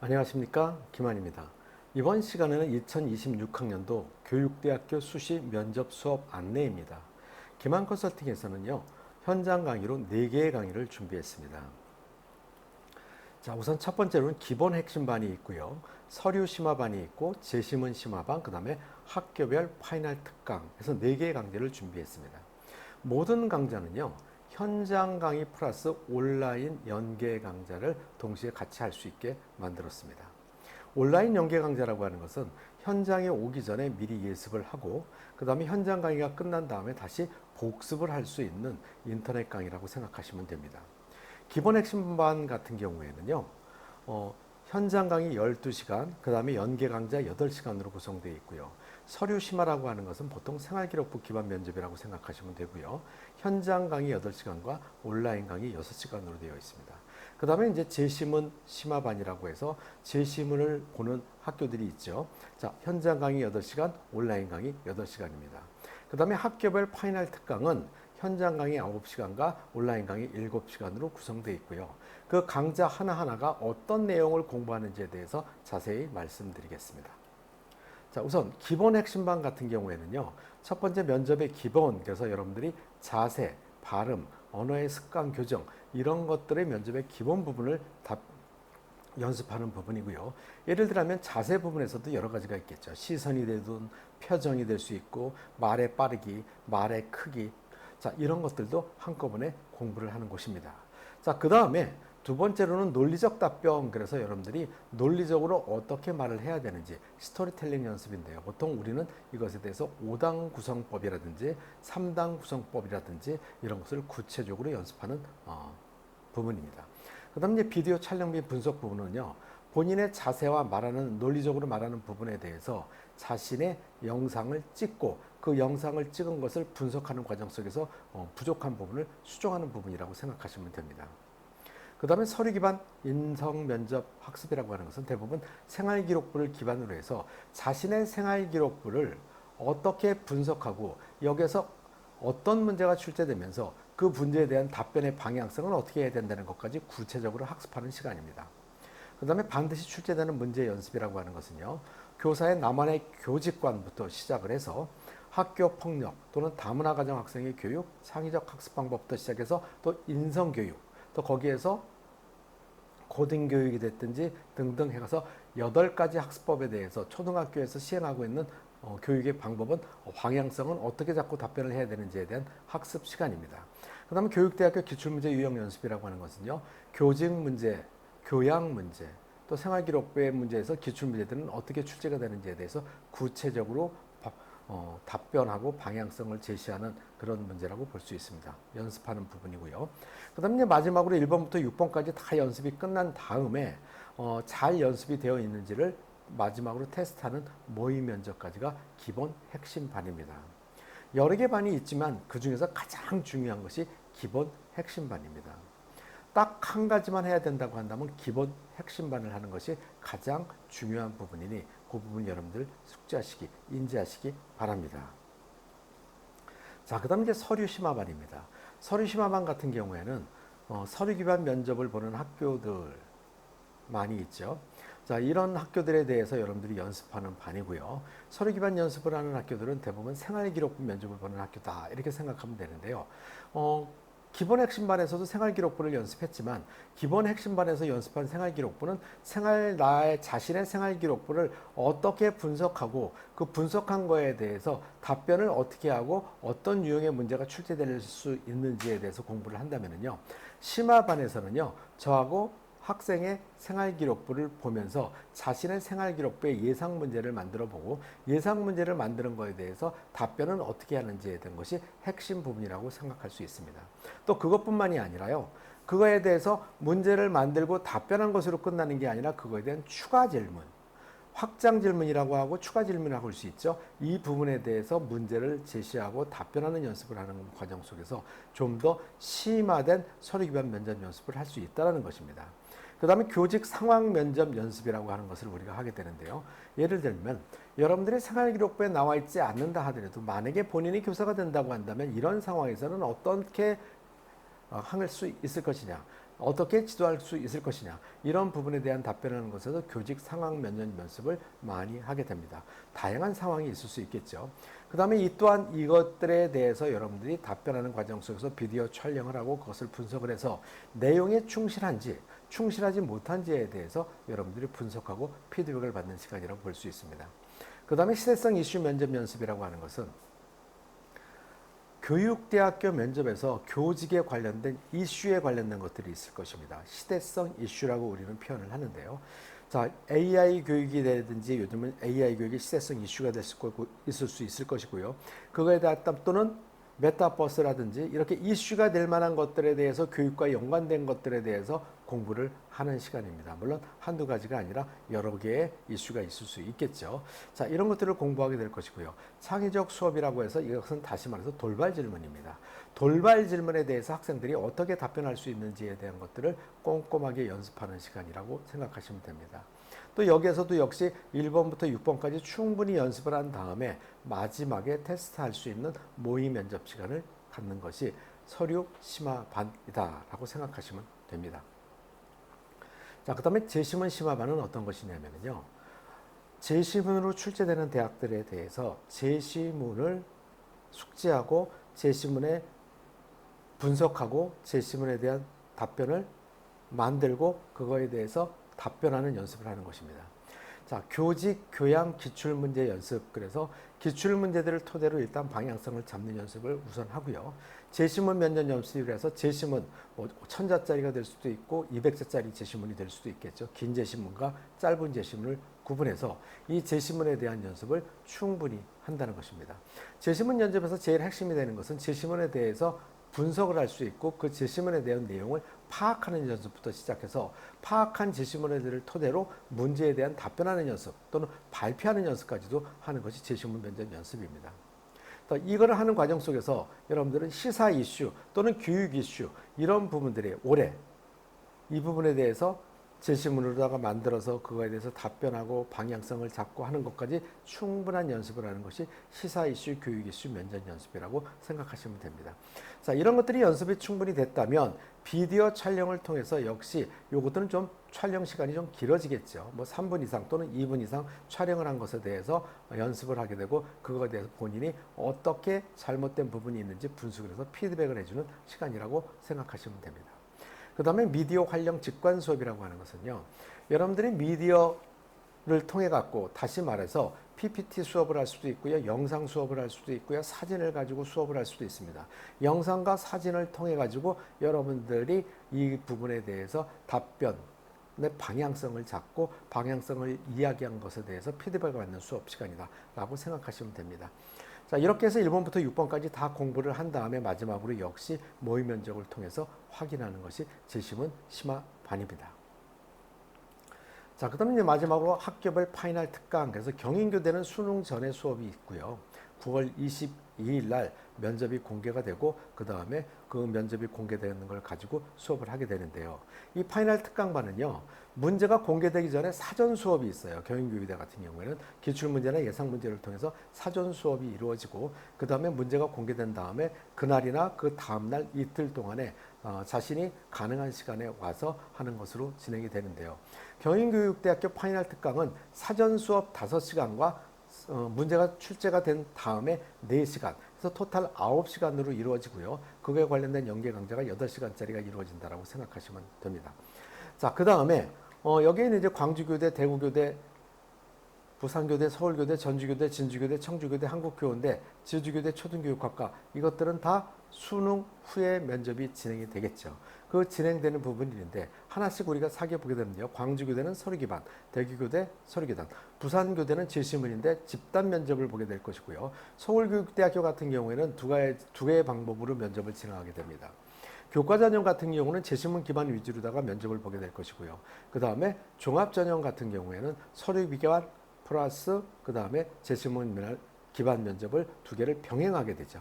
안녕하십니까, 김한입니다. 이번 시간에는 2026학년도 교육대학교 수시 면접 수업 안내입니다. 김한 컨설팅에서는요, 현장 강의로 4개의 강의를 준비했습니다. 자, 우선 첫 번째로는 기본 핵심반이 있고요, 서류 심화반이 있고, 재심은 심화반, 그 다음에 학교별 파이널 특강 해서 4개의 강좌를 준비했습니다. 모든 강좌는요, 현장 강의 플러스 온라인 연계 강좌를 동시에 같이 할 수 있게 만들었습니다. 온라인 연계 강좌라고 하는 것은 현장에 오기 전에 미리 예습을 하고 그 다음에 현장 강의가 끝난 다음에 다시 복습을 할 수 있는 인터넷 강의라고 생각하시면 됩니다. 기본 핵심반 같은 경우에는요, 현장 강의 12시간, 그 다음에 연계 강좌 8시간으로 구성되어 있고요. 서류 심화라고 하는 것은 보통 생활기록부 기반 면접이라고 생각하시면 되고요. 현장 강의 8시간과 온라인 강의 6시간으로 되어 있습니다. 그 다음에 이제 재심은 심화반이라고 해서 재심문을 보는 학교들이 있죠. 자, 현장 강의 8시간, 온라인 강의 8시간입니다. 그 다음에 학교별 파이널 특강은 현장 강의 9시간과 온라인 강의 7시간으로 구성되어 있고요. 그 강좌 하나하나가 어떤 내용을 공부하는지에 대해서 자세히 말씀드리겠습니다. 자, 우선 기본 핵심반 같은 경우에는요, 첫 번째 면접의 기본, 그래서 여러분들이 자세, 발음, 언어의 습관 교정 이런 것들의 면접의 기본 부분을 다 연습하는 부분이고요. 예를 들면 자세 부분에서도 여러 가지가 있겠죠. 시선이 되든 표정이 될 수 있고 말의 빠르기, 말의 크기, 자, 이런 것들도 한꺼번에 공부를 하는 곳입니다. 자, 그 다음에 두 번째로는 논리적 답변. 그래서 여러분들이 논리적으로 어떻게 말을 해야 되는지 스토리텔링 연습인데요. 보통 우리는 이것에 대해서 5당 구성법이라든지 3당 구성법이라든지 이런 것을 구체적으로 연습하는 부분입니다. 그 다음 이제 비디오 촬영 및 분석 부분은요, 본인의 자세와 말하는, 논리적으로 말하는 부분에 대해서 자신의 영상을 찍고 그 영상을 찍은 것을 분석하는 과정 속에서 부족한 부분을 수정하는 부분이라고 생각하시면 됩니다. 그 다음에 서류 기반 인성 면접 학습이라고 하는 것은 대부분 생활기록부를 기반으로 해서 자신의 생활기록부를 어떻게 분석하고 여기에서 어떤 문제가 출제되면서 그 문제에 대한 답변의 방향성은 어떻게 해야 된다는 것까지 구체적으로 학습하는 시간입니다. 그 다음에 반드시 출제되는 문제 연습이라고 하는 것은요, 교사의 나만의 교직관부터 시작을 해서 학교 폭력 또는 다문화 가정 학생의 교육, 창의적 학습 방법부터 시작해서 또 인성교육, 또 거기에서 고등교육이 됐든지 등등 해가서 8가지 학습법에 대해서 초등학교에서 시행하고 있는 교육의 방법은, 방향성은 어떻게 잡고 답변을 해야 되는지에 대한 학습 시간입니다. 그 다음에 교육대학교 기출문제 유형 연습이라고 하는 것은요, 교직 문제, 교양 문제, 또 생활기록부의 문제에서 기출문제들은 어떻게 출제가 되는지에 대해서 구체적으로 답변하고 방향성을 제시하는 그런 문제라고 볼 수 있습니다. 연습하는 부분이고요. 그 다음에 마지막으로 1번부터 6번까지 다 연습이 끝난 다음에 잘 연습이 되어 있는지를 마지막으로 테스트하는 모의 면접까지가 기본 핵심 반입니다. 여러 개 반이 있지만 그 중에서 가장 중요한 것이 기본 핵심 반입니다. 딱 한 가지만 해야 된다고 한다면 기본 핵심반을 하는 것이 가장 중요한 부분이니 그 부분 여러분들 숙지하시기, 인지하시기 바랍니다. 자, 그 다음 이제 서류 심화반입니다. 서류 심화반 같은 경우에는 서류 기반 면접을 보는 학교들 많이 있죠. 자, 이런 학교들에 대해서 여러분들이 연습하는 반이고요. 서류 기반 연습을 하는 학교들은 대부분 생활기록부 면접을 보는 학교다, 이렇게 생각하면 되는데요. 기본 핵심반에서도 생활기록부를 연습했지만 기본 핵심반에서 연습한 생활기록부는 나의 자신의 생활기록부를 어떻게 분석하고 그 분석한 거에 대해서 답변을 어떻게 하고 어떤 유형의 문제가 출제될 수 있는지에 대해서 공부를 한다면요, 심화반에서는요, 저하고 학생의 생활기록부를 보면서 자신의 생활기록부의 예상 문제를 만들어 보고 예상 문제를 만드는 것에 대해서 답변은 어떻게 하는지에 대한 것이 핵심 부분이라고 생각할 수 있습니다. 또 그것뿐만이 아니라요, 그거에 대해서 문제를 만들고 답변한 것으로 끝나는 게 아니라 그거에 대한 추가 질문, 확장 질문이라고 하고 추가 질문이라고 할 수 있죠. 이 부분에 대해서 문제를 제시하고 답변하는 연습을 하는 과정 속에서 좀 더 심화된 서류 기반 면접 연습을 할 수 있다는 것입니다. 그 다음에 교직 상황 면접 연습이라고 하는 것을 우리가 하게 되는데요. 예를 들면 여러분들이 생활기록부에 나와 있지 않는다 하더라도 만약에 본인이 교사가 된다고 한다면 이런 상황에서는 어떻게 할 수 있을 것이냐, 어떻게 지도할 수 있을 것이냐, 이런 부분에 대한 답변하는 것에서 교직 상황 면접 연습을 많이 하게 됩니다. 다양한 상황이 있을 수 있겠죠. 그 다음에 이 또한 이것들에 대해서 여러분들이 답변하는 과정 속에서 비디오 촬영을 하고 그것을 분석을 해서 내용에 충실한지 충실하지 못한지에 대해서 여러분들이 분석하고 피드백을 받는 시간이라고 볼 수 있습니다. 그 다음에 시대성 이슈 면접 연습이라고 하는 것은 교육대학교 면접에서 교직에 관련된 이슈에 관련된 것들이 있을 것입니다. 시대성 이슈라고 우리는 표현을 하는데요. 자, AI 교육이 되든지 요즘은 AI 교육이 시대성 이슈가 있을 수 있을 것이고요. 그거에 대한 또는 메타버스라든지 이렇게 이슈가 될 만한 것들에 대해서 교육과 연관된 것들에 대해서 공부를 하는 시간입니다. 물론 한두 가지가 아니라 여러 개의 이슈가 있을 수 있겠죠. 자, 이런 것들을 공부하게 될 것이고요. 창의적 수업이라고 해서 이것은 다시 말해서 돌발 질문입니다. 돌발 질문에 대해서 학생들이 어떻게 답변할 수 있는지에 대한 것들을 꼼꼼하게 연습하는 시간이라고 생각하시면 됩니다. 또 여기에서도 역시 1번부터 6번까지 충분히 연습을 한 다음에 마지막에 테스트할 수 있는 모의 면접 시간을 갖는 것이 서류 심화반이다라고 생각하시면 됩니다. 자, 그 다음에 재심은 심화반은 어떤 것이냐면요. 재시문으로 출제되는 대학들에 대해서 재시문을 숙지하고 재시문에 분석하고 재시문에 대한 답변을 만들고 그거에 대해서 답변하는 연습을 하는 것입니다. 자, 교직, 교양, 기출문제 연습. 그래서 기출문제들을 토대로 일단 방향성을 잡는 연습을 우선 하고요. 재시문 면접 연습이라서 재시문 뭐 1000자짜리가 될 수도 있고 200자짜리 재시문이 될 수도 있겠죠. 긴 재시문과 짧은 재시문을 구분해서 이 재시문에 대한 연습을 충분히 한다는 것입니다. 재시문 연습에서 제일 핵심이 되는 것은 재시문에 대해서 분석을 할 수 있고 그 재시문에 대한 내용을 파악하는 연습부터 시작해서 파악한 재시문들을 토대로 문제에 대한 답변하는 연습 또는 발표하는 연습까지도 하는 것이 재시문 면접 연습입니다. 이거를 하는 과정 속에서 여러분들은 시사 이슈 또는 교육 이슈 이런 부분들이 올해 이 부분에 대해서 제시문으로다가 만들어서 그거에 대해서 답변하고 방향성을 잡고 하는 것까지 충분한 연습을 하는 것이 시사 이슈, 교육 이슈, 면접 연습이라고 생각하시면 됩니다. 자, 이런 것들이 연습이 충분히 됐다면 비디오 촬영을 통해서 역시 요것들은 좀 촬영 시간이 좀 길어지겠죠. 뭐 3분 이상 또는 2분 이상 촬영을 한 것에 대해서 연습을 하게 되고 그거에 대해서 본인이 어떻게 잘못된 부분이 있는지 분석을 해서 피드백을 해주는 시간이라고 생각하시면 됩니다. 그 다음에 미디어 활용 직관 수업이라고 하는 것은요. 여러분들이 미디어를 통해 갖고 다시 말해서 PPT 수업을 할 수도 있고요. 영상 수업을 할 수도 있고요. 사진을 가지고 수업을 할 수도 있습니다. 영상과 사진을 통해 가지고 여러분들이 이 부분에 대해서 답변의 방향성을 잡고 방향성을 이야기한 것에 대해서 피드백을 받는 수업 시간이다 라고 생각하시면 됩니다. 자, 이렇게 해서 1번부터 6번까지 다 공부를 한 다음에 마지막으로 역시 모의 면접을 통해서 확인하는 것이 재시문 심화반입니다. 자, 그 다음에 이제 마지막으로 학교별 파이널 특강. 그래서 경인교대는 수능 전에 수업이 있고요. 9월 22일 날 면접이 공개가 되고 그 다음에 그 면접이 공개되는 걸 가지고 수업을 하게 되는데요. 이 파이널 특강반은요. 문제가 공개되기 전에 사전 수업이 있어요. 경인교육대 같은 경우에는 기출문제나 예상문제를 통해서 사전 수업이 이루어지고 그 다음에 문제가 공개된 다음에 그날이나 그 다음날 이틀 동안에 자신이 가능한 시간에 와서 하는 것으로 진행이 되는데요. 경인교육대학교 파이널 특강은 사전 수업 5시간과 문제가 출제가 된 다음에 4시간, 그래서 토탈 9시간으로 이루어지고요. 그거에 관련된 연계 강좌가 8시간짜리가 이루어진다라고 생각하시면 됩니다. 자, 그 다음에 여기에는 이제 광주교대, 대구교대, 부산교대, 서울교대, 전주교대, 진주교대, 청주교대, 한국교원대, 제주교대 초등교육학과 이것들은 다 수능 후에 면접이 진행이 되겠죠. 그 진행되는 부분인데 하나씩 우리가 살펴보게 되는데요. 광주교대는 서류 기반, 대구교대 서류 기반, 부산교대는 제시문인데 집단 면접을 보게 될 것이고요. 서울교육대학교 같은 경우에는 두 개의 방법으로 면접을 진행하게 됩니다. 교과전형 같은 경우는 제시문 기반 위주로다가 면접을 보게 될 것이고요. 그 다음에 종합전형 같은 경우에는 서류 기반 플러스 그 다음에 제시문 기반 면접을 2개를 병행하게 되죠.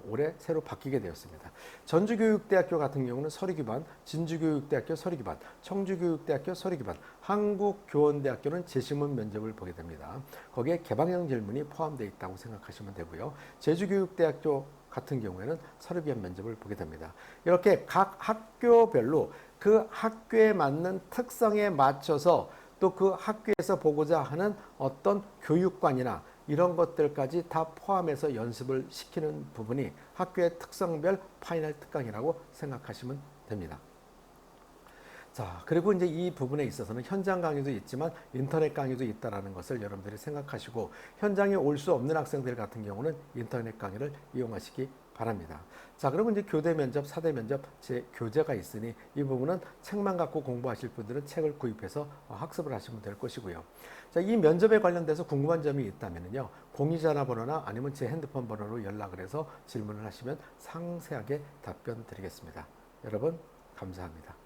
올해 새로 바뀌게 되었습니다. 전주교육대학교 같은 경우는 서류 기반, 진주교육대학교 서류 기반, 청주교육대학교 서류 기반, 한국교원대학교는 제시문 면접을 보게 됩니다. 거기에 개방형 질문이 포함되어 있다고 생각하시면 되고요. 제주교육대학교 같은 경우에는 서류 기반 면접을 보게 됩니다. 이렇게 각 학교별로 그 학교에 맞는 특성에 맞춰서 또 그 학교에서 보고자 하는 어떤 교육관이나 이런 것들까지 다 포함해서 연습을 시키는 부분이 학교의 특성별 파이널 특강이라고 생각하시면 됩니다. 자, 그리고 이제 이 부분에 있어서는 현장 강의도 있지만 인터넷 강의도 있다라는 것을 여러분들이 생각하시고 현장에 올 수 없는 학생들 같은 경우는 인터넷 강의를 이용하시기 바랍니다. 자, 그리고 이제 교대 면접, 사대 면접 제 교재가 있으니 이 부분은 책만 갖고 공부하실 분들은 책을 구입해서 학습을 하시면 될 것이고요. 자, 이 면접에 관련돼서 궁금한 점이 있다면요. 공유전화번호나 아니면 제 핸드폰 번호로 연락을 해서 질문을 하시면 상세하게 답변 드리겠습니다. 여러분, 감사합니다.